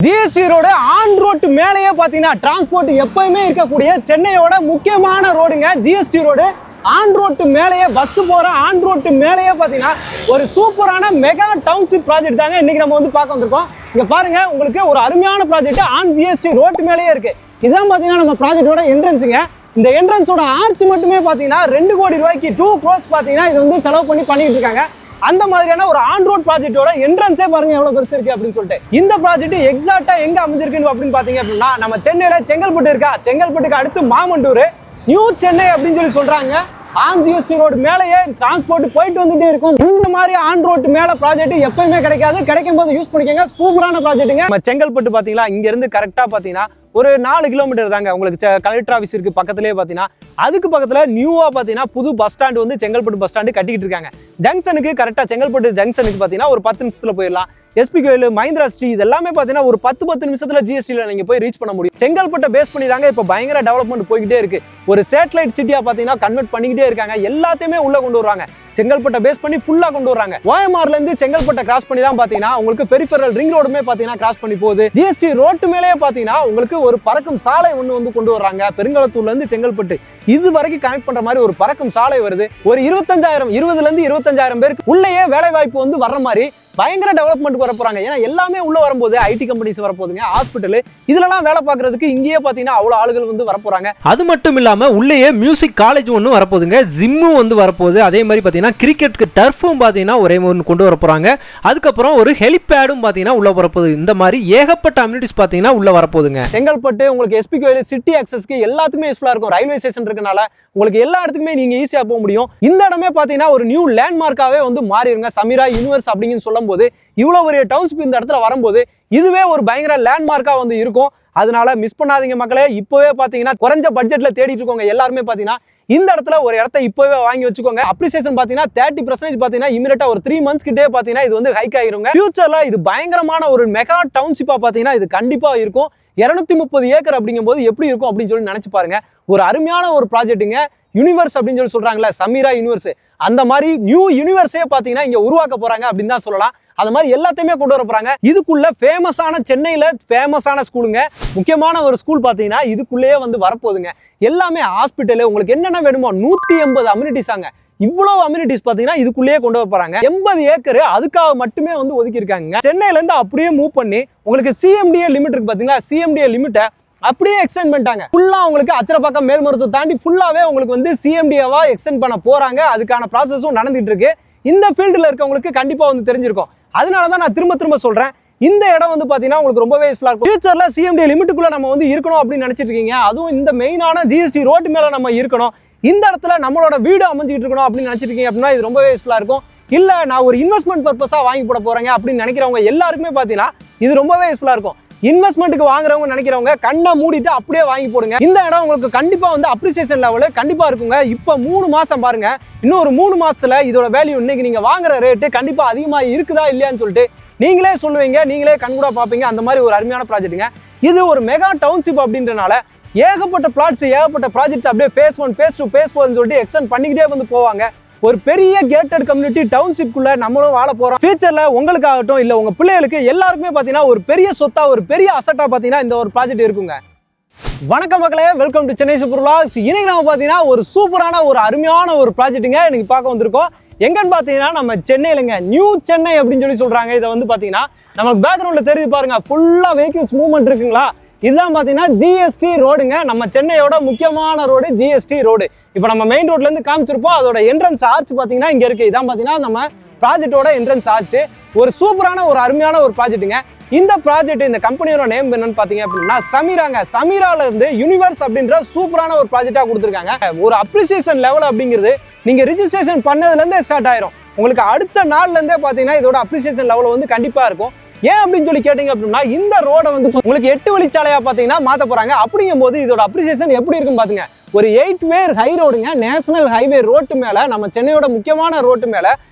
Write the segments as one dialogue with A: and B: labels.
A: GST road on road மேலேயே பார்த்தீங்கன்னா transport எப்பயுமே இருக்கக்கூடிய சென்னையோட முக்கியமான ரோடுங்க ஜிஎஸ்டி ரோடு. ஆன் ரோட்டு மேலேயே பஸ் போகிற ஆன் ரோட்டு மேலேயே பார்த்தீங்கன்னா ஒரு சூப்பரான மெகா டவுன்ஷிப் ப்ராஜெக்ட் தாங்க இன்னைக்கு நம்ம வந்து பார்க்க வந்திருக்கோம். இங்கே பாருங்க, உங்களுக்கு ஒரு அருமையான ப்ராஜெக்ட் ஆன் ஜிஎஸ்டி ரோட்டு மேலேயே இருக்கு. இதுதான் பார்த்தீங்கன்னா நம்ம ப்ராஜெக்டோட என்ட்ரன்ஸுங்க. இந்த என்ட்ரன்ஸோட ஆர்ச் மட்டுமே பார்த்தீங்கன்னா 2 கோடி ரூபாய்க்கு 2 crores பார்த்தீங்கன்னா இது வந்து செலவு பண்ணிட்டு இருக்காங்க. அந்த மாதிரியான ஒரு ஆன் ரோட் ப்ராஜெக்டோட என்ட்ரன்ஸே பாருங்க எவ்வளவு பெருசு இருக்கு அப்படின்னு சொல்லிட்டு. இந்த ப்ராஜெக்ட் எக்ஸாக்டா எங்க அமைஞ்சிருக்கு அப்படின்னு பாத்தீங்க அப்படின்னா, நம்ம சென்னையில செங்கல்பட்டு இருக்கா, செங்கல்பட்டுக்கு அடுத்து மாமண்டூர், நியூ சென்னை அப்படின்னு சொல்லி சொல்றாங்க. ஆன் ஜிஎஸ்டி ரோடு மேலேயே டிரான்ஸ்போர்ட் போயிட்டு வந்துட்டே இருக்கும். இந்த மாதிரி ஆன் ரோட் மேல ப்ராஜெக்ட் எப்பயுமே கிடைக்காது, கிடைக்கும் போது யூஸ் பண்ணிக்கோங்க. சூப்பரான ப்ராஜெக்ட்டுங்க. நம்ம செங்கல்பட்டு பாத்தீங்களா, இங்க இருந்து கரெக்டா பாத்தீங்கன்னா ஒரு 4 கிலோமீட்டர் தாங்க உங்களுக்கு கலெக்டர் ஆஃபீஸ் இருக்கு பக்கத்துலேயே பார்த்தீங்கன்னா. அதுக்கு பக்கத்தில் நியூவாக பார்த்தீங்கன்னா புது பஸ் ஸ்டாண்டு வந்து செங்கல்பட்டு பஸ் ஸ்டாண்டு கட்டிக்கிட்டு இருக்காங்க. ஜங்ஷனுக்கு கரெக்டாக செங்கல்பட்டு ஜங்ஷனுக்கு பார்த்தீங்கன்னா ஒரு 10 நிமிஷத்தில் போயிடலாம். எஸ்பி கோயில், மஹிந்திரா ஸ்ட்ரீட் இது எல்லாமே பார்த்தீங்கன்னா ஒரு 10 நிமிஷத்தில் ஜிஎஸ்டியில் நீங்கள் போய் ரீச் பண்ண முடியும். செங்கல்பட்டை பேஸ் பண்ணி தாங்க இப்போ பயங்கர டெவலப்மெண்ட் போய்கிட்டே இருக்கு. ஒரு சேட்டலைட் சிட்டியாக பார்த்தீங்கன்னா கன்வெர்ட் பண்ணிக்கிட்டே இருக்காங்க. எல்லாத்தையுமே உள்ள கொண்டு வருவாங்க. செங்கல்பட்டை பேஸ் பண்ணி ஃபுல்லா கொண்டு வராங்க. ஓஎம்ஆர்ல இருந்து செங்கல்பட்டை கிராஸ் பண்ணி தான் பாத்தீங்கன்னா உங்களுக்கு பெரிஃபெரல் ரிங் ரோடுமே பாத்தீங்கன்னா கிராஸ் பண்ணி போகுது. ஜிஎஸ்டி ரோட்டு மேலேயே பாத்தீங்கன்னா உங்களுக்கு ஒரு பறக்கும் சாலை ஒன்று வந்து கொண்டு வர்றாங்க. பெருங்களத்தூர்ல இருந்து செங்கல்பட்டு இது வரைக்கும் கனெக்ட் பண்ற மாதிரி ஒரு பறக்கும் சாலை வருது. ஒரு 20ல இருந்து 25,000 பேருக்கு உள்ளேயே வேலை வாய்ப்பு வந்து வர்ற மாதிரி பயங்கர டெவலப்மெண்ட் வர போறாங்க. ஏன்னா எல்லாமே உள்ள வரும்போது ஐடி கம்பெனிஸ் வரப்போகுதுங்க, ஹாஸ்பிட்டல் இதுலலாம் வேலை பார்க்கறதுக்கு இங்கேயே பாத்தீங்கன்னா அவ்வளவு ஆளுகள் வந்து வரப்போறாங்க.
B: அது மட்டும் இல்லாம உள்ளேயே மியூசிக் காலேஜ் ஒன்று வரப்போகுதுங்க, ஜிம்மும் வந்து வரப்போகுது. அதே மாதிரி பாத்தீங்கன்னா கிரிக்கெட்டுக்கு டர்ஃபும் பாத்தீங்கன்னா ஒரே ஒன்று கொண்டு வர போறாங்க. அதுக்கப்புறம் ஒரு ஹெலிபேடும் பாத்தீங்கன்னா உள்ள வரப்போகுது. இந்த மாதிரி ஏகப்பட்ட அம்யூனிட்டிஸ் பாத்தீங்கன்னா உள்ள வரப்போகுதுங்க.
A: செங்கல்பட்டு உங்களுக்கு எஸ்பி கோயில் சிட்டி ஆக்சஸ்க்கு எல்லாத்துக்குமே யூஸ்ஃபுல்லா இருக்கும். ரயில்வே ஸ்டேஷன் இருக்கனால உங்களுக்கு எல்லா இடத்துக்குமே நீங்க ஈஸியா போக முடியும். இந்த இடமே பாத்தீங்கன்னா ஒரு நியூ லேண்ட்மார்க்காவே வந்து மாறிடுங்க. சமீரா யூனிவர்ஸ் அப்படின்னு சொல்லும் போது இவ்வளவு ஒரு டவுன்ஷிப் இந்த இடத்துல வரும்போது இதுவே ஒரு பயங்கர லேண்ட்மார்க்கா வந்து இருக்கும். அதனால மிஸ் பண்ணாதீங்க மக்களே. இப்பவே பாத்தீங்கன்னா குறைஞ்ச பட்ஜெட்ல தேடிட்டு இருக்கோங்க எல்லாருமே பாத்தீங்கன்னா இந்த இடத்துல ஒரு இடத்த இப்பவே வாங்கி வச்சுக்கோங்க. அப்ரிசியேஷன் பாத்தீங்கன்னா 30% பாத்தீங்கன்னா இமிடியேட்டா ஒரு 3 months கிட்டே பாத்தீங்கன்னா இது வந்து ஹைக் ஆயிருங்க. ஃபியூச்சர்ல இது பயங்கரமான ஒரு மெகா டவுன்ஷிப்பா பாத்தீங்கன்னா இது கண்டிப்பா இருக்கும். 230 ஏக்கர் அப்படிங்கும்போது எப்படி இருக்கும் அப்படின்னு சொல்லி நினைச்சு பாருங்க. ஒரு அருமையான ஒரு ப்ராஜெக்ட்டுங்க. யூனிவர்ஸ் அப்படின்னு சொல்லி சொல்றாங்களே, சமீரா யூனிவர்ஸ், அந்த மாதிரி நியூ யூனிவர்ஸே பாத்தீங்கன்னா இங்க உருவாக்க போறாங்க அப்படின்னு தான் சொல்லலாம். அது மாதிரி எல்லாத்தையுமே கொண்டு வர போறாங்க. இதுக்குள்ள ஃபேமஸான சென்னையில ஃபேமஸான ஸ்கூலுங்க, முக்கியமான ஒரு ஸ்கூல் பாத்தீங்கன்னா இதுக்குள்ளேயே வந்து வரப்போகுதுங்க. எல்லாமே ஹாஸ்பிட்டல், உங்களுக்கு என்னென்ன வேணுமோ 180 அம்யூனிட்டிஸ் ஆங்க. இவ்வளவு அம்யூனிட்டிஸ் பாத்தீங்கன்னா இதுக்குள்ளேயே கொண்டு வர போறாங்க. 80 ஏக்கர் அதுக்காக மட்டுமே வந்து ஒதுக்கி இருக்காங்க. சென்னையில இருந்து அப்படியே மூவ் பண்ணி உங்களுக்கு சிஎம்டிஏ லிமிட் இருக்கு பாத்தீங்களா, சிஎம்டிஏ லிமிட்டை அப்படியே எக்ஸ்டெண்ட் பண்ணிட்டாங்க. ஃபுல்லா உங்களுக்கு அச்சரப்பாக்கம் மேல்மருவத்தை தாண்டி ஃபுல்லாவே உங்களுக்கு வந்து சிஎம்டிஏவா எக்ஸ்டெண்ட் பண்ண போறாங்க. அதுக்கான ப்ராசஸும் நடந்துட்டு இருக்கு. இந்த ஃபீல்டுல இருக்கவங்களுக்கு கண்டிப்பா வந்து தெரிஞ்சிருக்கும். அதனாலதான் நான் திரும்ப சொல்றேன், இந்த இடம் வந்து பாத்தீங்கன்னா உங்களுக்கு ரொம்பவே யூஸ்ஃபுல்லா இருக்கும். ஃபியூச்சர்ல சிஎம்டி லிமிட்டுக்குள்ள நம்ம வந்து இருக்கணும் அப்படின்னு நினைச்சிட்டு இருக்கீங்க, அதுவும் இந்த மெயினான ஜிஎஸ்டி ரோட்டு மேல நம்ம இருக்கணும், இந்த இடத்துல நம்மளோட வீடு அமைஞ்சிட்டு இருக்கணும் அப்படின்னு நினைச்சிட்டு இருக்கீங்க அப்படின்னா இது ரொம்பவே யூஸ்ஃபுல்லா இருக்கும். இல்ல நான் ஒரு இன்வெஸ்ட்மெண்ட் பர்பஸா வாங்கி போட போறேங்க அப்படின்னு நினைக்கிறவங்க எல்லாருக்குமே பாத்தீங்கன்னா இது ரொம்பவே யூஸ்ஃபுல்லா இருக்கும். இன்வெஸ்ட்மெண்ட்டுக்கு வாங்குறவங்க நினைக்கிறவங்க கண்ணை மூடிட்டு அப்படியே வாங்கி போடுங்க. இந்த இடம் உங்களுக்கு கண்டிப்பா வந்து அப்ரிசியேஷன் லெவல் கண்டிப்பா இருக்குங்க. இப்ப 3 மாசம் பாருங்க, இன்னும் ஒரு 3 மாசத்துல இதோட வேல்யூ இன்னைக்கு நீங்க வாங்குற ரேட்டு கண்டிப்பா அதிகமா இருக்குதா இல்லையான்னு சொல்லிட்டு நீங்களே சொல்லுவீங்க, நீங்களே கண்கூடா பாப்பீங்க. அந்த மாதிரி ஒரு அருமையான ப்ராஜெக்ட்டுங்க. இது ஒரு மெகா டவுன்ஷிப் அப்படின்றனால ஏகப்பட்ட பிளாட்ஸ், ஏகப்பட்ட ப்ராஜெக்ட்ஸ் அப்படியே phase 1 phase 2 phase 4 சொல்லிட்டு எக்ஸ்டெண்ட் பண்ணிக்கிட்டே வந்து போவாங்க. ஒரு பெரிய கேட்டட் கம்யூனிட்டி டவுன்ஷிப்குள்ள நம்மளும் வாழ போறோம். ஃபியூச்சர்ல உங்களுக்காகட்டும் இல்ல உங்க பிள்ளைகளுக்கு எல்லாருக்குமே பாத்தீங்கன்னா ஒரு பெரிய சொத்தா, ஒரு பெரிய அசட்டா பாத்தீங்கன்னா இந்த ஒரு ப்ராஜெக்ட் இருக்குங்க. வணக்கம் மக்களே, welcome to Chennai super vlogs. இன்னைக்கு நம்ம பாத்தீங்கன்னா ஒரு சூப்பரான ஒரு அருமையான ஒரு ப்ராஜெக்ட்டுங்க இன்னைக்கு பார்க்க வந்திருக்கோம். எங்கன்னு பாத்தீங்கன்னா நம்ம சென்னையிலங்க, நியூ சென்னை அப்படின்னு சொல்லி சொல்றாங்க. இதை வந்து பாத்தீங்கன்னா நமக்கு பேக்ரவுண்ட்ல தெரியுது பாருங்க, ஃபுல்லா வெஹிக்கிள்ஸ் மூவ்மெண்ட் இருக்குங்களா. இதுதான் பாத்தீங்கன்னா ஜிஎஸ்டி ரோடுங்க. நம்ம சென்னையோட முக்கியமான ரோடு ஜிஎஸ்டி ரோடு. இப்போ நம்ம மெயின் ரோட்ல இருந்து காமிச்சிருப்போம். அதோட என்ட்ரன்ஸ் ஆர்ச் பாத்தீங்கன்னா இங்க இருக்கு. இதான் பாத்தீங்கன்னா நம்ம ப்ராஜெக்டோட என்ட்ரன்ஸ் ஆர்ச். ஒரு சூப்பரான ஒரு அருமையான ஒரு ப்ராஜெக்ட்டுங்க. இந்த ப்ராஜெக்ட், இந்த கம்பெனியோட நேம் என்னன்னு பாத்தீங்க அப்படின்னா சமீராங்க. சமீரால இருந்து யூனிவர்ஸ் அப்படின்ற சூப்பரான ஒரு ப்ராஜெக்டா கொடுத்துருக்காங்க. ஒரு அப்ரிசியேஷன் லெவல் அப்படிங்கிறது நீங்க ரிஜிஸ்ட்ரேஷன் பண்ணதுல இருந்தே ஸ்டார்ட் ஆயிரும். உங்களுக்கு அடுத்த நாள்ல இருந்தே பாத்தீங்கன்னா இதோட அப்ரிசியேஷன் லெவல் வந்து கண்டிப்பா இருக்கும். ஏன் அப்படின்னு சொல்லி கேட்டீங்க அப்படின்னா, இந்த ரோட வந்து உங்களுக்கு 8 வழிச்சாலையா பாத்தீங்கன்னா மாத்த போறாங்க. அப்படிங்கும் போது இதோட அப்ரிசியேஷன் எப்படி இருக்கும் பாத்துங்க. ஒரு 8-வே ஹை ரோடுங்க, நேஷனல் ஹைவே ரோட்டு மேல, நம்ம சென்னையோட முக்கியமான ரோட்டு மேல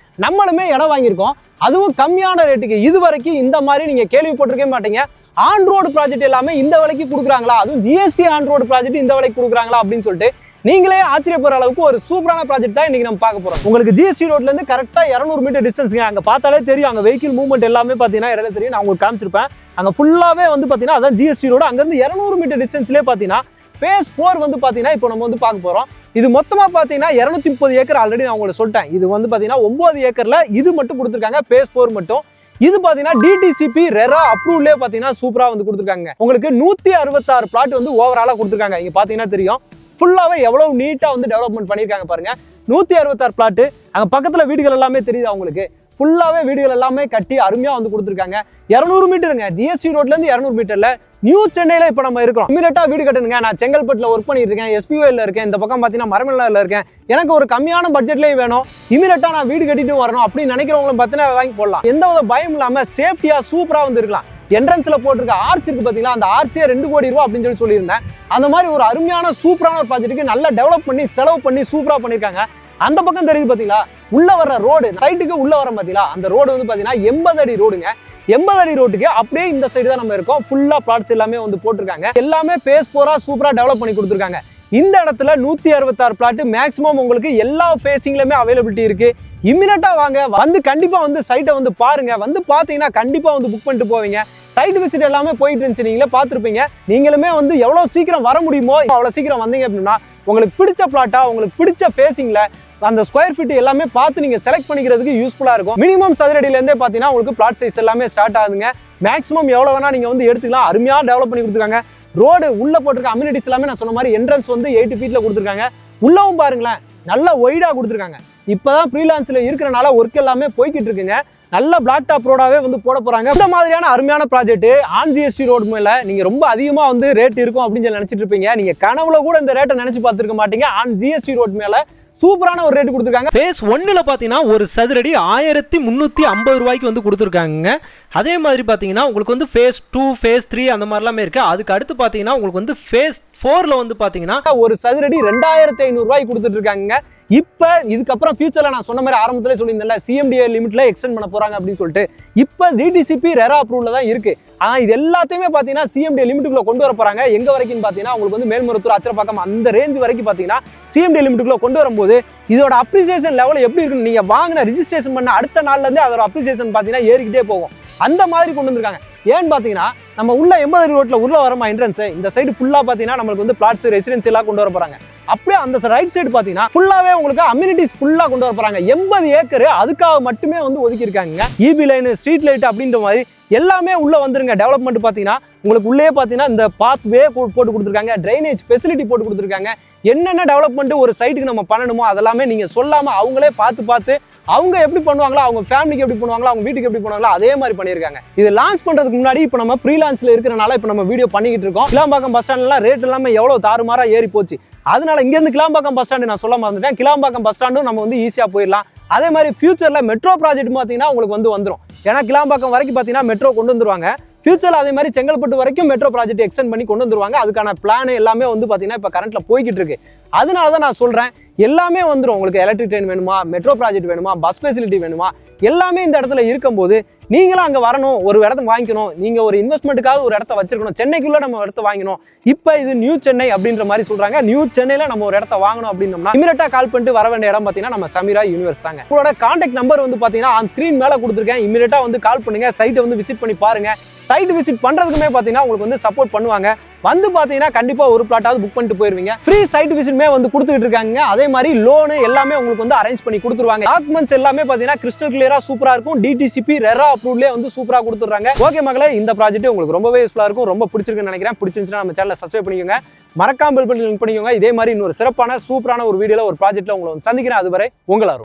A: நம்மளுமே இடம் வாங்கியிருக்கோம். அதுவும் கம்மியான ரேட்டுக்கு. இது வரைக்கும் இந்த மாதிரி நீங்க கேள்விப்பட்டிருக்கவே மாட்டீங்க. ஆன் ரோடு ப்ராஜெக்ட் எல்லாமே இந்த விலைக்கு கொடுக்குறாங்களா, அதுவும் ஜிஎஸ்டி ஆன் ரோடு ப்ராஜெக்ட் இந்த விலைக்கு கொடுக்குறாங்களா அப்படின்னு சொல்லிட்டு நீங்களே ஆச்சரியப்படுற அளவுக்கு ஒரு சூப்பரான ப்ராஜெக்ட் தான் இன்னைக்கு நம்ம பார்க்க போறோம். உங்களுக்கு ஜிஎஸ்டி ரோட்ல இருந்து கரெக்டா 200 மீட்டர் டிஸ்டன்ஸ்ங்க. அங்க பார்த்தாலே தெரியும், அங்க வெஹிக்கிள் மூவ்மெண்ட் எல்லாமே பாத்தீங்கன்னா இடையில தெரியும். நான் உங்களுக்கு காமிச்சிருப்பேன். அங்க ஃபுல்லாவே வந்து பாத்தீங்கன்னா அதான் ஜிஎஸ்டி ரோடு. அங்க இருந்து 200 மீட்டர் டிஸ்டன்ஸ்லேயே பாத்தீங்கன்னா phase 4 வந்து பாத்தீங்கன்னா இப்போ நம்ம வந்து பார்க்க போறோம். இது மொத்தமா பாத்தீங்கன்னா 230 ஏக்கர் ஆல்ரெடி நான் உங்களுக்கு சொல்லிட்டேன். இது வந்து பாத்தீங்கன்னா 9 ஏக்கர்ல இது மட்டும் கொடுத்துருக்காங்க, phase 4 மட்டும். இது பாத்தீங்கன்னா டிடிசிபி ரெரா அப்ரூவ்லே பாத்தீங்கன்னா சூப்பரா வந்து கொடுத்துருக்காங்க. உங்களுக்கு 166 பிளாட் வந்து ஓவராலா கொடுத்துருக்காங்க. இங்க பாத்தீங்கன்னா தெரியும் ஃபுல்லாவே எவ்வளவு நீட்டா வந்து டெவலப்மெண்ட் பண்ணிருக்காங்க பாருங்க. 166 பிளாட். அங்க பக்கத்துல வீடுகள் எல்லாமே தெரியுது உங்களுக்கு. ஃபுல்லாவே வீடுகள் எல்லாமே கட்டி அருமையா வந்து கொடுத்துருக்காங்க. 200 மீட்டருங்க, ஜிஎஸ்டி ரோட்ல இருந்து 200 மீட்டர்ல நியூ சென்னையில இப்ப நம்ம இருக்கிறோம். இமீடியட்டா வீடு கட்டணுங்க. நான் செங்கல்பட்டுல ஒர்க் பண்ணிட்டு இருக்கேன், எஸ்பிஓல இருக்கேன், இந்த பக்கம் பாத்தீங்கன்னா மரமல்ல இருக்கேன். எனக்கு ஒரு கம்மியான பட்ஜெட்லயே வேணும், இமீடியட்டா நான் வீடு கட்டிட்டு வரணும் அப்படின்னு நினைக்கிறவங்களும் பார்த்தீங்கன்னா வாங்கி போடலாம். எந்த ஒரு பயம் இல்லாம சேஃப்டியா சூப்பரா வந்து இருக்கலாம். என்ட்ரன்ஸ்ல போட்டிருக்க ஆர்ச் இருக்கு பாத்தீங்களா, அந்த ஆர்ச்சே 2 கோடி ரூபாய் அப்படின்னு சொல்லியிருந்தேன். அந்த மாதிரி ஒரு அருமையான சூப்பரான ஒரு ப்ராஜெக்ட்டுக்கு நல்லா டெவலப் பண்ணி செலவு பண்ணி சூப்பரா பண்ணிருக்காங்க. அந்த பக்கம் தெரியுது பாத்தீங்களா, உள்ள வர்ற ரோடு சைட்டுக்கு உள்ள வர பாத்தீங்களா, அந்த ரோடு வந்து பாத்தீங்கன்னா 80 அடி ரோடுங்க. 80 அடி ரோட்டுக்கு அப்படியே இந்த சைடு தான் நம்ம இருக்கோம். ஃபுல்லா பிளாட்ஸ் எல்லாமே வந்து போட்டிருக்காங்க. எல்லாமே phase 4 சூப்பரா டெவலப் பண்ணி கொடுத்துருக்காங்க. இந்த இடத்துல 166 பிளாட் மேக்ஸிமம் உங்களுக்கு எல்லா ஃபேசிங்லயுமே அவைலபிலிட்டி இருக்கு. இமிடியேட்டா வாங்க, வந்து கண்டிப்பா வந்து சைட்டை வந்து பாருங்க. வந்து பாத்தீங்கன்னா கண்டிப்பா வந்து புக் பண்ணிட்டு போவீங்க. சைட் விசிட் எல்லாமே போயிட்டு இருந்துச்சு, நீங்களே பார்த்துருப்பீங்க. நீங்களுமே வந்து எவ்வளவு சீக்கிரம் வர முடியுமோ அவ்வளவு சீக்கிரம் வந்தீங்க அப்படின்னா உங்களுக்கு பிடிச்ச பிளாட்டா, உங்களுக்கு பிடிச்ச ஃபேசிங்ல அந்த ஸ்கொயர் ஃபீட் எல்லாமே பார்த்து நீங்க செலக்ட் பண்ணிக்கிறதுக்கு யூஸ்ஃபுல்லா இருக்கும். மினிமம் சதுரடியில இருந்தே பாத்தீங்கன்னா உங்களுக்கு பிளாட் சைஸ் எல்லாமே ஸ்டார்ட் ஆகுதுங்க. மேக்ஸிமம் எவ்வளவு வேணா நீங்க வந்து எடுத்துக்கலாம். அருமையா டெவலப் பண்ணி கொடுத்துருக்காங்க. ரோடு உள்ள போட்டிருக்க அம்யூனிட்டிஸ் எல்லாமே நான் சொன்ன மாதிரி என்ட்ரன்ஸ் வந்து 8 ஃபீட்ல கொடுத்துருக்காங்க. உள்ளவும் பாருங்களேன், நல்லா ஒய்டா கொடுத்துருக்காங்க. இப்பதான் ப்ரீலான்ஸ்ல இருக்கிறனால ஒர்க் எல்லாமே போய்கிட்டு இருக்குங்க. நல்ல பிளாக் டாப் ரோடாவே வந்து போட போறாங்க. இந்த மாதிரியான அருமையான ப்ராஜெக்ட் ஆன் ஜிஎஸ்டி ரோடு மேல நீங்க ரொம்ப அதிகமா வந்து ரேட் இருக்கும் அப்படின்னு சொல்லி நினைச்சிட்டு இருப்பீங்க. நீங்க கனவுல கூட இந்த ரேட்டை நினைச்சு பார்த்திருக்க மாட்டீங்க. ஆன் ஜிஎஸ்டி ரோடு மேல சூப்பரான ஒரு ரேட் கொடுத்துருக்காங்க.
B: phase 1ல பாத்தீங்கன்னா ஒரு சதுரடி 1350 ரூபாய்க்கு வந்து கொடுத்துருக்காங்க. அதே மாதிரி பாத்தீங்கன்னா உங்களுக்கு வந்து phase 2 phase 3 அந்த மாதிரிலாமே இருக்கு. அதுக்கு அடுத்து பாத்தீங்கன்னா உங்களுக்கு வந்து phase 4ல வந்து பாத்தீங்கன்னா
A: ஒரு சதுரடி 2500 ரூபாய்க்கு கொடுத்துட்டு இருக்காங்க. இப்ப இதுக்கப்புறம் ஃபியூச்சர்ல நான் சொன்ன மாதிரி ஆரம்பத்திலே சொல்லியிருந்தேன்ல, சிஎம்டிஏ லிமிட்ல எக்ஸ்டெண்ட் பண்ண போறாங்க அப்படின்னு சொல்லிட்டு இப்ப டிடிசிபி ரெரா அப்ரூவ்ல தான் இருக்கு. ஆனா இது எல்லாத்தையுமே பாத்தீங்கன்னா சிஎம்டிஏ லிமிட்டுக்குள்ள கொண்டு வர போறாங்க. எங்க வரைக்கும் பாத்தீங்கன்னா உங்களுக்கு வந்து மேல்மருத்தூர், அச்சரப்பாக்கம் அந்த ரேஞ்ச் வரைக்கும் பாத்தீங்கன்னா சிஎம்டிஏ லிமிட்டுக்குள்ள கொண்டு வரும்போது இதோட அப்ரிசியேஷன் லெவல் எப்படி இருக்குன்னு நீங்க வாங்கின ரிஜிஸ்ட்ரேஷன் பண்ண அடுத்த நாள்ல இருந்தே அதோட அப்ரிசியேஷன் பாத்தீங்கன்னா ஏறிக்கிட்டே போகும். அந்த மாதிரி கொண்டு வந்திருக்காங்க. ஏன்னு பாத்தீங்கன்னா நம்ம உள்ள 80 அடி ரோட்ல உள்ள வரமா என்ட்ரன்ஸ் இந்த சைடு ஃபுல்லா பாத்தீங்கன்னா நம்மளுக்கு வந்து பிளாட்ஸ் ரெசிடென்சியலா கொண்டு வர போறாங்க. அப்படியே அந்த ரைட் சைடு பாத்தீங்கன்னா ஃபுல்லாவே உங்களுக்கு அம்யூனிட்டிஸ் ஃபுல்லா கொண்டு வர போறாங்க. 80 ஏக்கர் அதுக்காக மட்டுமே வந்து ஒதுக்கி இருக்காங்க. இபி லைன், ஸ்ட்ரீட் லைட் அப்படின்ற மாதிரி எல்லாமே உள்ள வந்துருங்க. டெவலப்மெண்ட் பாத்தீங்கன்னா உங்களுக்கு உள்ளே பாத்தீங்கன்னா இந்த பாத்வே போட்டு கொடுத்துருக்காங்க, ட்ரைனேஜ் ஃபெசிலிட்டி போட்டு கொடுத்துருக்காங்க. என்னென்ன டெவலப்மெண்ட் ஒரு சைட்டுக்கு நம்ம பண்ணணுமோ அதெல்லாமே நீங்க சொல்லாம அவங்களே பார்த்து அவங்க எப்படி பண்ணுவாங்களோ, அவங்க ஃபேமிலிக்கு எப்படி பண்ணுவாங்களோ, அவங்க வீட்டுக்கு எப்படி பண்ணுவாங்களோ அதே மாதிரி பண்ணியிருக்காங்க. இது லான்ச் பண்றதுக்கு முன்னாடி இப்போ நம்ம ப்ரீ லான்ச்ல இருக்கிறனால இப்போ நம்ம வீடியோ பண்ணிக்கிட்டு இருக்கோம். கிளாம்பாக்கம் பஸ் ஸ்டாண்ட்லாம் ரேட் எல்லாமே எவ்வளவு தாறுமாறா ஏறி போச்சு. அதனால இங்க இருந்து கிளாம்பாக்கம் பஸ் ஸ்டாண்டு நான் சொல்ல மறந்துட்டேன். கிளாம்பாக்கம் பஸ் ஸ்டாண்டும் நம்ம வந்து ஈஸியா போயிடலாம். அதே மாதிரி ஃபியூச்சர்ல மெட்ரோ ப்ராஜெக்ட் பாத்தீங்கன்னா உங்களுக்கு வந்துரும். ஏன்னா கிளாம்பாக்கம் வரைக்கும் பாத்தீங்கன்னா மெட்ரோ கொண்டு வந்துருவாங்க. ஃபியூச்சர்ல அதே மாதிரி செங்கல்பட்டு வரைக்கும் மெட்ரோ ப்ராஜெக்ட் எக்ஸ்டெண்ட் பண்ணி கொண்டு வந்துருவாங்க. அதுக்கான பிளான் எல்லாமே வந்து பாத்தீங்கன்னா இப்ப கரண்ட்ல போய்கிட்டு இருக்கு. அதனால தான் நான் சொல்றேன், எல்லாமே வந்துடும். உங்களுக்கு எலக்ட்ரிக் ட்ரெயின் வேணுமா, மெட்ரோ ப்ராஜெக்ட் வேணுமா, பஸ் ஃபெசிலிட்டி வேணுமா, எல்லாமே இந்த இடத்துல இருக்கும்போது நீங்களும் அங்க வரணும், ஒரு இடத்த வாங்கிக்கணும். நீங்க ஒரு இன்வெஸ்ட்மெண்ட்டுக்காக ஒரு இடத்த வச்சிருக்கணும். சென்னைக்குள்ள நம்ம இடத்த வாங்கணும். இப்ப இது நியூ சென்னை அப்படின்ற மாதிரி சொல்றாங்க. நியூ சென்னையில நம்ம ஒரு இடத்த வாங்கணும் அப்படின்னோம்னா இமிடியேட்டா கால் பண்ணிட்டு வர வேண்டிய இடம் பாத்தீங்கன்னா நம்ம சமீரா யூனிவர்ஸ் தாங்க. உங்களோட கான்டாக்ட் நம்பர் வந்து பாத்தீங்கன்னா ஆன் ஸ்கிரீன் மேல கொடுத்துருக்கேன். இமிடியேட்டா வந்து கால் பண்ணுங்க, சைட்டை வந்து விசிட் பண்ணி பாருங்க. சைட் விசிட் பண்றதுக்குமே பாத்தீங்கன்னா உங்களுக்கு வந்து சப்போர்ட் பண்ணுவாங்க. வந்து பாத்தீங்கன்னா கண்டிப்பா ஒரு பிளாட்டாவது புக் பண்ணிட்டு போயிருவீங்க. ஃப்ரீ சைட் விசிட்மே வந்து கொடுத்துட்டு இருக்காங்க. அதே மாதிரி லோனு எல்லாமே உங்களுக்கு வந்து அரேஞ்ச் பண்ணி கொடுத்துருவாங்க. டாக்குமெண்ட்ஸ் எல்லாமே பாத்தீங்கன்னா கிறிஸ்டல் கிளியரா சூப்பரா இருக்கும். டிடிசிபி ரெரா அப்ரூவ்லே வந்து சூப்பரா கொடுத்துறாங்க. ஓகே மகளே, இந்த ப்ராஜெக்ட் உங்களுக்கு ரொம்பவே யூஸ்ஃபுல்லா இருக்கும். ரொம்ப பிடிச்சிருக்குன்னு நினைக்கிறேன். பிடிச்சிருந்துச்சுன்னா நம்ம சேனலை சப்ஸ்கிரைப் பண்ணிக்கோங்க, மறக்காம பெல் பட்டன் கிளிக் பண்ணிக்கோங்க. இதே மாதிரி இன்னொரு சிறப்பான சூப்பரான ஒரு வீடியோல ஒரு ப்ராஜெக்ட்ல உங்களை வந்து சந்திக்கிறேன். அதுவரை உங்களாரும்.